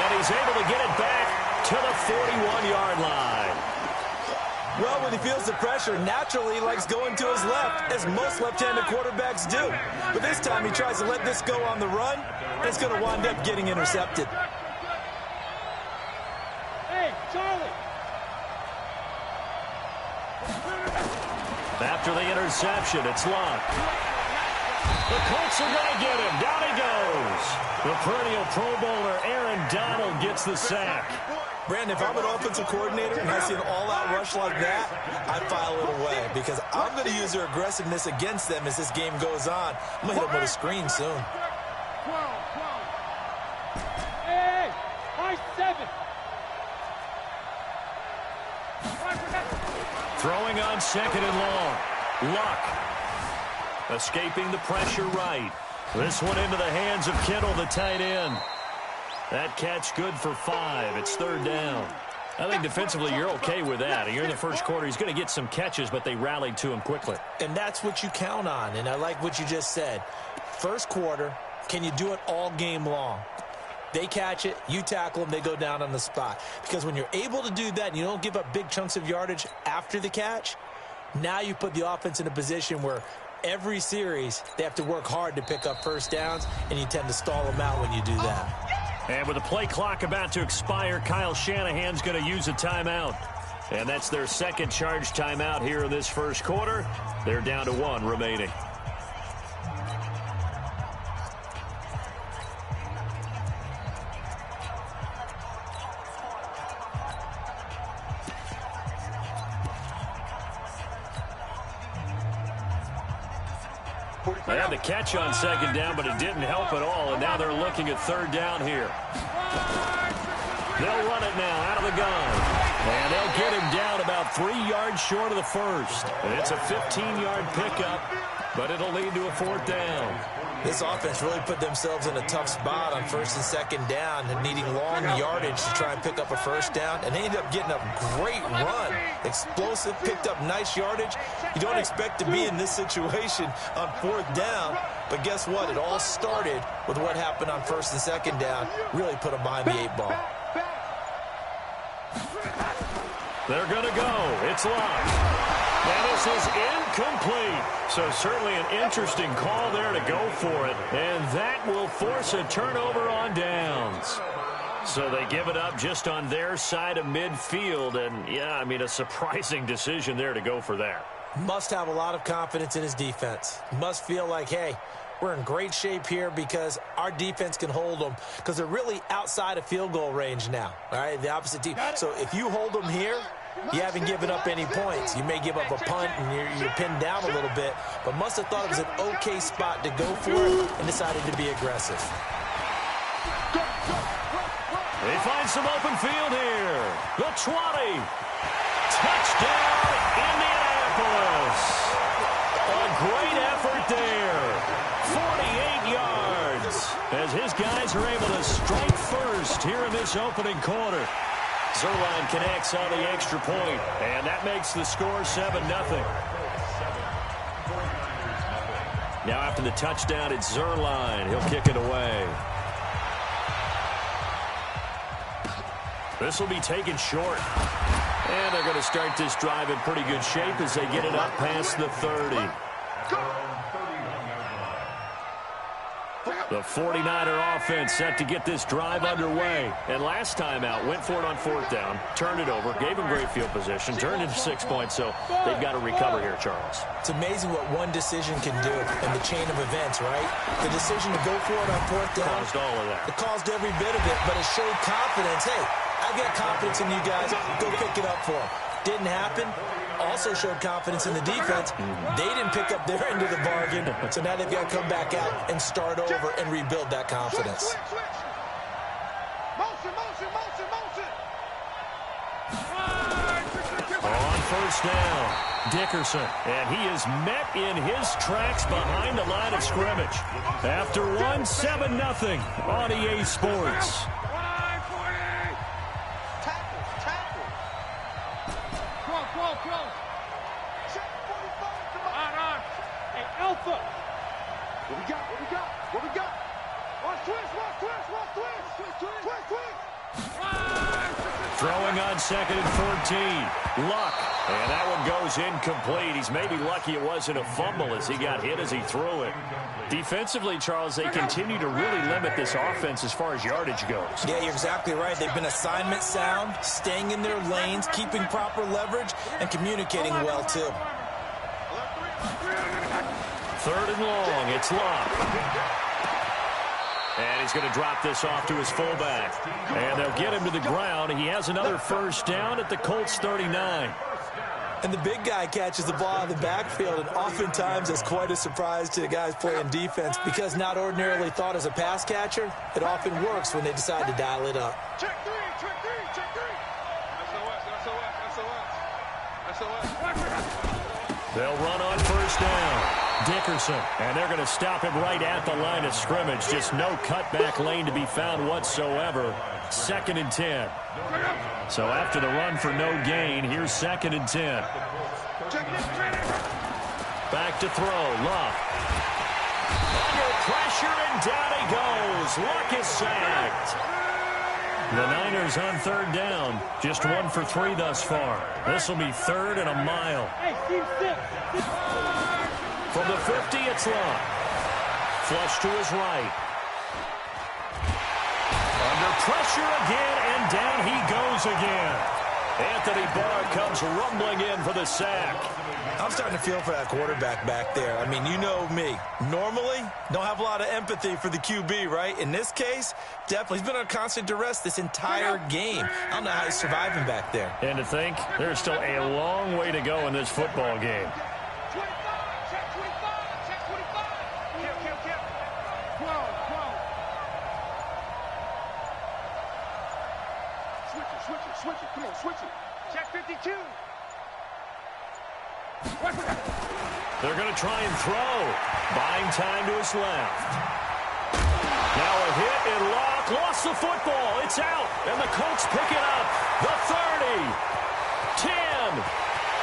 B: And he's able to get it back to the 41-yard line.
A: Well, when he feels the pressure, naturally he likes going to his left, as most left-handed quarterbacks do. But this time he tries to let this go on the run, and it's going to wind up getting intercepted.
C: Hey, Charlie.
B: After the interception, it's Locke. The Colts are going to get him. Down he goes. The perennial Pro Bowler Aaron Donald gets the sack.
A: Brandon, if I'm an offensive coordinator and I see an all-out rush like that, I file it away because I'm going to use their aggressiveness against them as this game goes on. I'm going to hit them with a screen soon.
C: Hey, high 7.
B: Throwing on 2nd and long. Luck. Escaping the pressure right. This one into the hands of Kittle, the tight end. That catch good for 5. It's 3rd down. I think defensively you're okay with that. You're in the first quarter. He's going to get some catches, but they rallied to him quickly.
A: And that's what you count on, and I like what you just said. First quarter, can you do it all game long? They catch it, you tackle them, they go down on the spot. Because when you're able to do that and you don't give up big chunks of yardage after the catch, now you put the offense in a position where every series they have to work hard to pick up first downs, and you tend to stall them out when you do that.
B: And with the play clock about to expire, Kyle Shanahan's going to use a timeout. And that's their second charge timeout here in this first quarter. They're down to 1 remaining. They had the catch on second down, but it didn't help at all, and now they're looking at third down here. They'll run it now out of the gun, and they'll get him down about 3 yards short of the first. And it's a 15-yard pickup, but it'll lead to a 4th down.
A: This offense really put themselves in a tough spot on first and second down and needing long yardage to try and pick up a first down, and they ended up getting a great run. Explosive, picked up nice yardage. You don't expect to be in this situation on 4th down, but guess what? It all started with what happened on first and second down. Really put them behind the 8 ball.
B: They're going to go. It's locked. And this is incomplete. So certainly an interesting call there to go for it. And that will force a turnover on downs. So they give it up just on their side of midfield. And, yeah, I mean, a surprising decision there to go for that.
A: Must have a lot of confidence in his defense. Must feel like, hey, we're in great shape here because our defense can hold them, because they're really outside of field goal range now, all right, the opposite team. So if you hold them here, you haven't given up any points. You may give up a punt and you're pinned down a little bit, but must have thought it was an okay spot to go for it and decided to be aggressive.
B: They find some open field here. The 20. Touchdown, Indianapolis. A great effort there. 48 yards as his guys are able to strike first here in this opening quarter. Zerline connects on the extra point, and that makes the score 7-0. Now after the touchdown, it's Zerline. He'll kick it away. This will be taken short. And they're going to start this drive in pretty good shape as they get it up past the 30. The 49er offense set to get this drive underway. And last time out, went for it on 4th down, turned it over, gave them great field position, turned into 6 points, so they've got to recover here, Charles.
A: It's amazing what one decision can do in the chain of events, right? The decision to go for it on 4th down.
B: Caused all of that.
A: It caused every bit of it, but it showed confidence. Hey, I've got confidence in you guys. Go pick it up for them. Didn't happen. Also showed confidence in the defense. They didn't pick up their end of the bargain, so now they've got to come back out and start over and rebuild that confidence.
B: On first down, Dickerson, and he is met in his tracks behind the line of scrimmage. After one, 7-0 on EA Sports. Throwing on 2nd and 14. Luck. And that one goes incomplete. He's maybe lucky it wasn't a fumble as he got hit as he threw it. Defensively, Charles, they continue to really limit this offense as far as yardage goes.
A: Yeah, you're exactly right. They've been assignment sound, staying in their lanes, keeping proper leverage, and communicating well, too.
B: 3rd and long. It's Luck. And he's going to drop this off to his fullback. And they'll get him to the ground. He has another first down at the Colts 39.
A: And the big guy catches the ball out of the backfield, and oftentimes it's quite a surprise to the guys playing defense because not ordinarily thought as a pass catcher, it often works when they decide to dial it up.
C: Check three, check three, check three. SOS.
B: They'll run on first down. Dickerson, and they're going to stop him right at the line of scrimmage. Just no cutback lane to be found whatsoever. 2nd and 10. So after the run for no gain, here's 2nd and 10. Back to throw. Luck. Under pressure, and down he goes. Luck is sacked. The Niners on 3rd down. Just 1 for 3 thus far. This will be 3rd and a mile. From the 50, it's Luck. Flush to his right. Under pressure again, and down he goes again. Anthony Barr comes rumbling in for the sack.
A: I'm starting to feel for that quarterback back there. I mean, you know me. Normally, don't have a lot of empathy for the QB, right? In this case, definitely. He's been under constant duress this entire game. I don't know how he's surviving back there.
B: And to think, there's still a long way to go in this football game.
C: Switch it. Come on, switch it. Check 52.
B: They're going to try and throw. Buying time to his left. Now a hit and Luck lost the football. It's out. And the Colts pick it up. The 30. 10.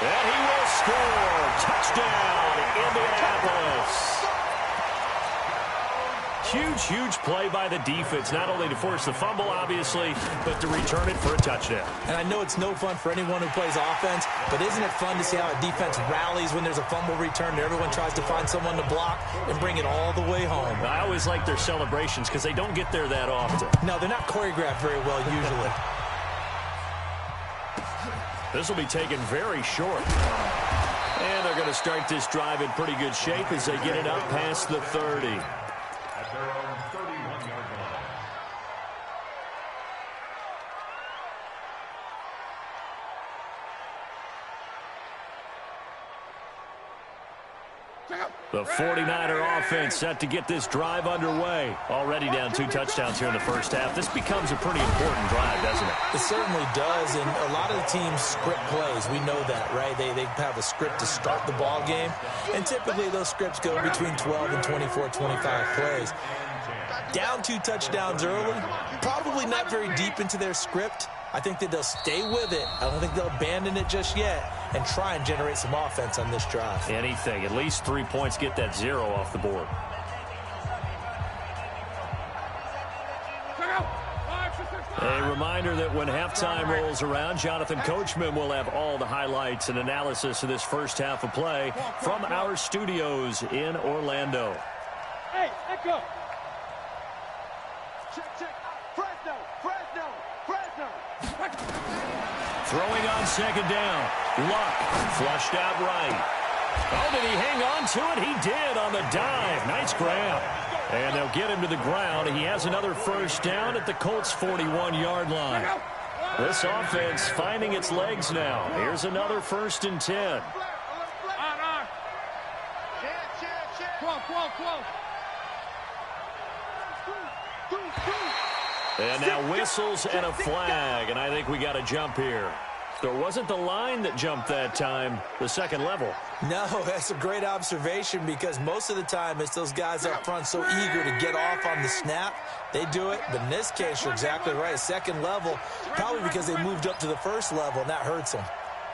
B: And he will score. Touchdown, Indianapolis. Huge play by the defense, not only to force the fumble, obviously, but to return it for a touchdown.
A: And I know it's no fun for anyone who plays offense, but isn't it fun to see how a defense rallies when there's a fumble return and everyone tries to find someone to block and bring it all the way home?
B: I always like their celebrations because they don't get there that often.
A: No, they're not choreographed very well usually.
B: This will be taken very short. And they're going to start this drive in pretty good shape as they get it up past the 30.
D: At their own 31-yard line.
B: The 49er offense set to get this drive underway. Already down 2 touchdowns here in the first half. This becomes a pretty important drive, doesn't it?
A: It certainly does, and a lot of the teams script plays. We know that, right? They have a script to start the ball game, and typically those scripts go between 12 and 24, 25 plays. Down 2 touchdowns early, probably not very deep into their script. I think that they'll stay with it. I don't think they'll abandon it just yet and try and generate some offense on this drive.
B: Anything. At least 3 points, get that 0 off the board. A reminder that when halftime rolls around, Jonathan Coachman will have all the highlights and analysis of this first half of play from our studios in Orlando.
C: Hey, echo. Check. Fresno.
B: Throwing on 2nd down. Luck flushed out right. Oh, did he hang on to it? He did on the dive. Nice grab. And they'll get him to the ground. He has another first down at the Colts' 41-yard line. This offense finding its legs now. Here's another 1st and 10.
C: On. Close.
B: And now whistles and a flag, and I think we got a jump here. So it wasn't the line that jumped that time, the second level.
A: No, that's a great observation because most of the time it's those guys up front so eager to get off on the snap. They do it, but in this case, you're exactly right. Second level, probably because they moved up to the first level, and that hurts them.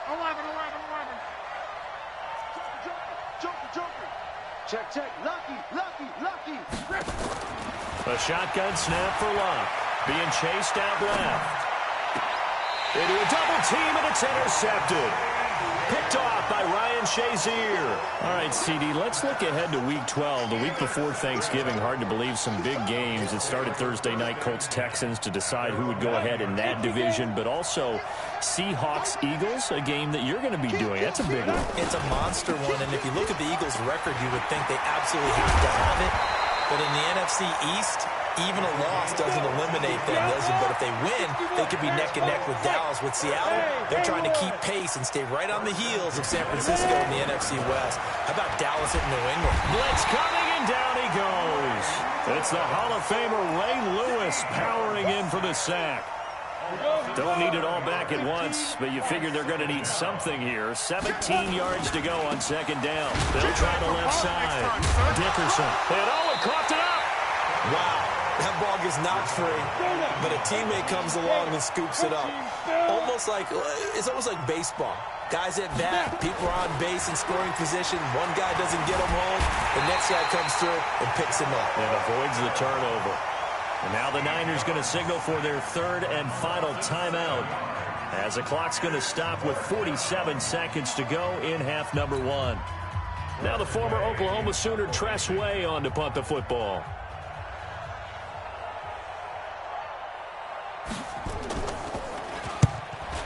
C: 11. Check. Lucky.
B: A shotgun snap for Luck. Being chased out left. Into a double team, and it's intercepted. Picked off by Ryan Shazier. All right, CD, let's look ahead to Week 12. The week before Thanksgiving, hard to believe some big games. It started Thursday night, Colts-Texans, to decide who would go ahead in that division, but also Seahawks-Eagles, a game that you're going to be doing. That's a big one.
A: It's a monster one, and if you look at the Eagles' record, you would think they absolutely have to have it. But in the NFC East, even a loss doesn't eliminate them, does it? But if they win, they could be neck and neck with Dallas. With Seattle, they're trying to keep pace and stay right on the heels of San Francisco in the NFC West. How about Dallas at New England?
B: Blitz coming, and down he goes. It's the Hall of Famer Ray Lewis powering in for the sack. Don't need it all back at once, but you figure they're going to need something here. 17 yards to go on second down. They'll try the left side. Dickerson. And Owen coughed it up.
A: Wow. That ball gets knocked free, but a teammate comes along and scoops it up. It's almost like baseball. Guys at bat, people are on base in scoring position. One guy doesn't get him home. The next guy comes through and picks him up.
B: And avoids the turnover. And now the Niners going to signal for their third and final timeout, as the clock's going to stop with 47 seconds to go in half number one. Now the former Oklahoma Sooner Tress Way on to punt the football.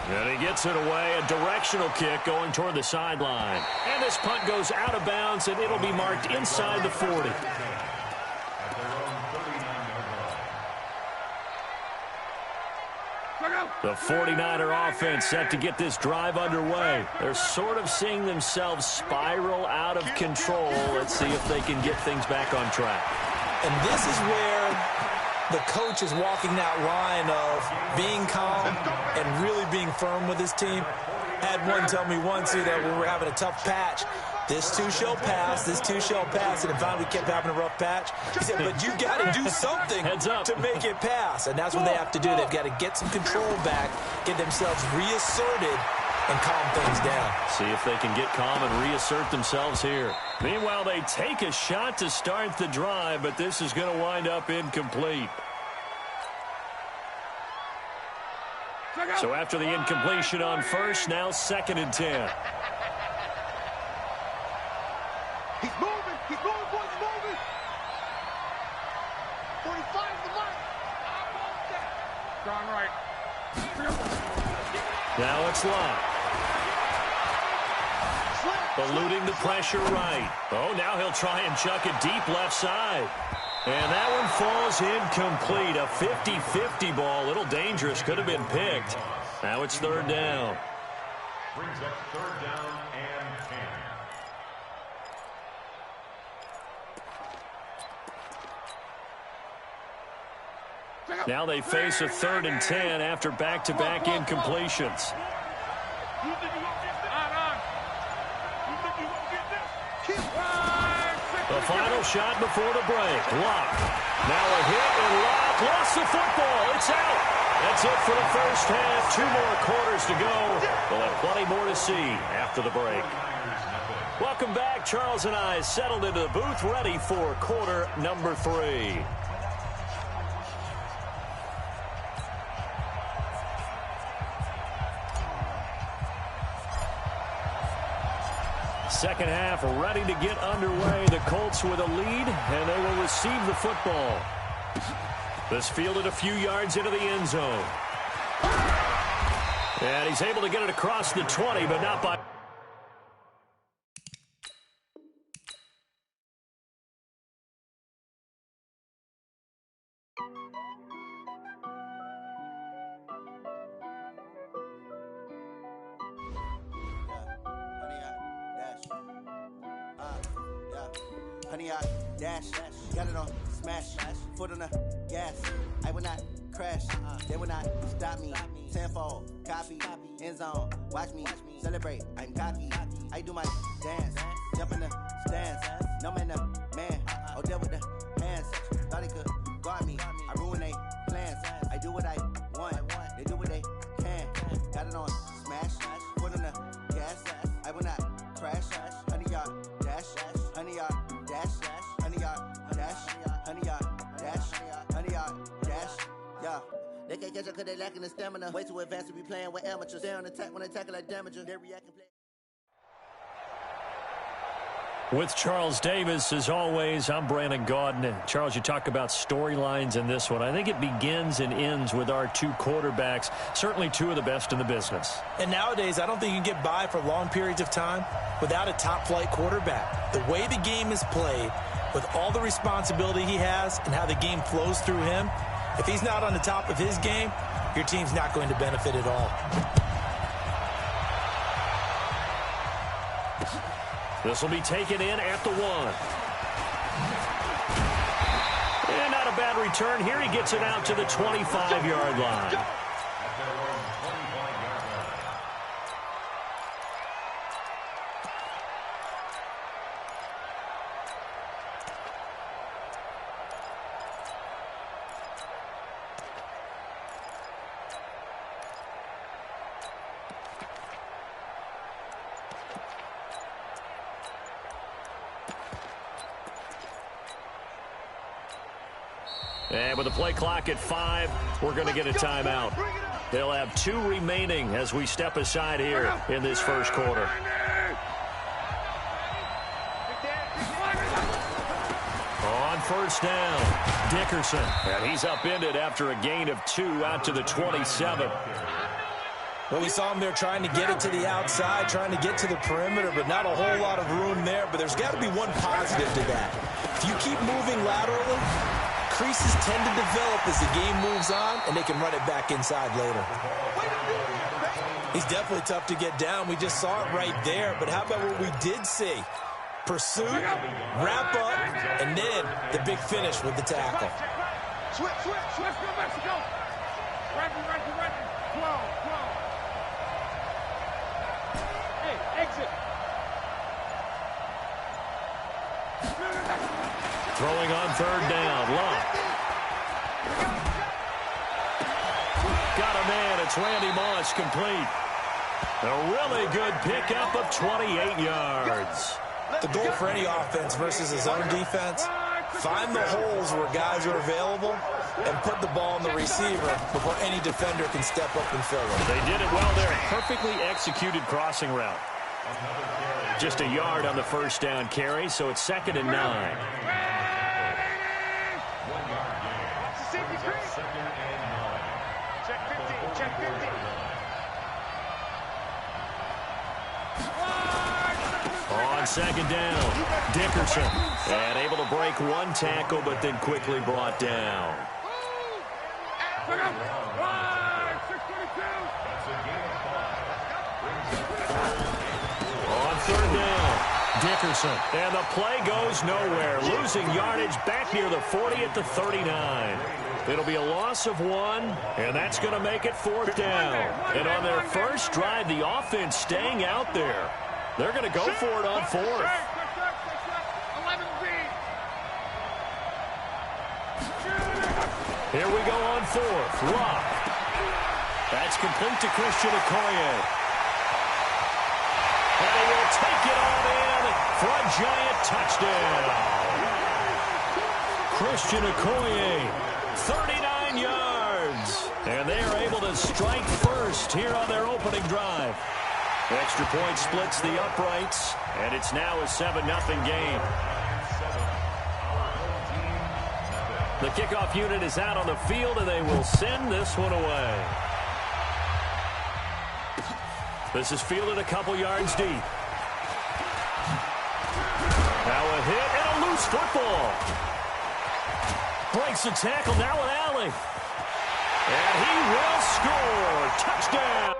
B: And he gets it away, a directional kick going toward the sideline. And this punt goes out of bounds, and it'll be marked inside the 40. The 49er offense set to get this drive underway. They're sort of seeing themselves spiral out of control. Let's see if they can get things back on track.
A: And this is where the coach is walking that line of being calm and really being firm with his team. Had one tell me once that we were having a tough patch. This too shall pass, this too shall pass. And finally we kept having a rough patch. He said, but you got to do something to make it pass. And that's what they have to do. They've got to get some control back, get themselves reasserted, and calm things down.
B: See if they can get calm and reassert themselves here. Meanwhile, they take a shot to start the drive, but this is going to wind up incomplete. So after the incompletion on first, now 2nd and 10.
C: He's moving, boys, moving. 45 the mark. I want that. Gone right.
B: Now it's locked. Eluding the pressure right. Oh, now he'll try and chuck it deep left side. And that one falls incomplete. A 50-50 ball. A little dangerous. Could have been picked. Now it's 3rd down.
D: Brings up 3rd down and 10.
B: Now they face a 3rd and 10 after back-to-back incompletions.
C: You think you're going to get this? You think you're going to get this?
B: The final shot before the break. Lock. Now a hit, and Lock lost the football. It's out. That's it for the first half. 2 more quarters to go. We'll have plenty more to see after the break. Welcome back. Charles and I settled into the booth, ready for quarter number 3. Second half ready to get underway. The Colts with a lead, and they will receive the football. This fielded a few yards into the end zone. And he's able to get it across the 20, but not by...
G: Honey, I dash, got it on smash, foot on the gas. I will not crash, they will not stop me. Tenfold, copy, end zone, watch me celebrate. I'm cocky, I do my dance, jump in the stands. No man, man, oh deal with the hands. Thought he could guard me, I ruin they plans. I do what I want, they do what they can. Got it on smash, foot on the gas. I will not crash, honey, y'all dash, honey, y'all dash, honey, y'all dash, honey, y'all dash, honey, y'all dash, yeah. They can't catch up cause they lacking the stamina. Way too advanced to be playing with amateurs. They on attack when they tackle like damager. They react and play.
B: With Charles Davis, as always, I'm Brandon Gaudin. Charles, you talk about storylines in this one. I think it begins and ends with our 2 quarterbacks, certainly 2 of the best in the business.
A: And nowadays, I don't think you can get by for long periods of time without a top-flight quarterback. The way the game is played, with all the responsibility he has and how the game flows through him, if he's not on the top of his game, your team's not going to benefit at all.
B: This will be taken in at the 1. And not a bad return here. He gets it out to the 25-yard line. And with the play clock at 5, we're going to get a timeout. They'll have 2 remaining as we step aside here in this first quarter. On first down, Dickerson. And he's upended after a gain of 2 out to the 27.
A: Well, we saw him there trying to get it to the outside, trying to get to the perimeter, but not a whole lot of room there. But there's got to be one positive to that. If you keep moving laterally, creases tend to develop as the game moves on, and they can run it back inside later. He's definitely tough to get down. We just saw it right there. But how about what we did see? Pursuit, wrap up, and then the big finish with the tackle.
C: Switch, go Mexico. Right. 12. Hey, exit.
B: Throwing on third down, Locke. Got a man, it's Randy Moss, complete. A really good pickup of 28 yards.
A: The goal for any offense versus his own defense, find the holes where guys are available and put the ball in the receiver before any defender can step up and fill it.
B: They did it well there. Perfectly executed crossing route. Just a yard on the first down carry, so it's 2nd and 9.
C: Check 50.
B: On 2nd down, Dickerson. And able to break one tackle, but then quickly brought down. On 3rd down, Dickerson. And the play goes nowhere. Losing yardage back near the 40 at the 39. It'll be a loss of 1, and that's going to make it 4th down. And on their first drive, the offense staying out there. They're going to go for it on 4th. Here we go on 4th. Locke. That's complete to Christian Okoye. And he will take it on in for a giant touchdown. Christian Okoye, 39 yards. And they are able to strike first here on their opening drive. Extra point splits the uprights, and it's now a 7-0 game. The kickoff unit is out on the field, and they will send this one away. This is fielded a couple yards deep. Now a hit and a loose football. Breaks the tackle, now an alley. And he will score. Touchdown.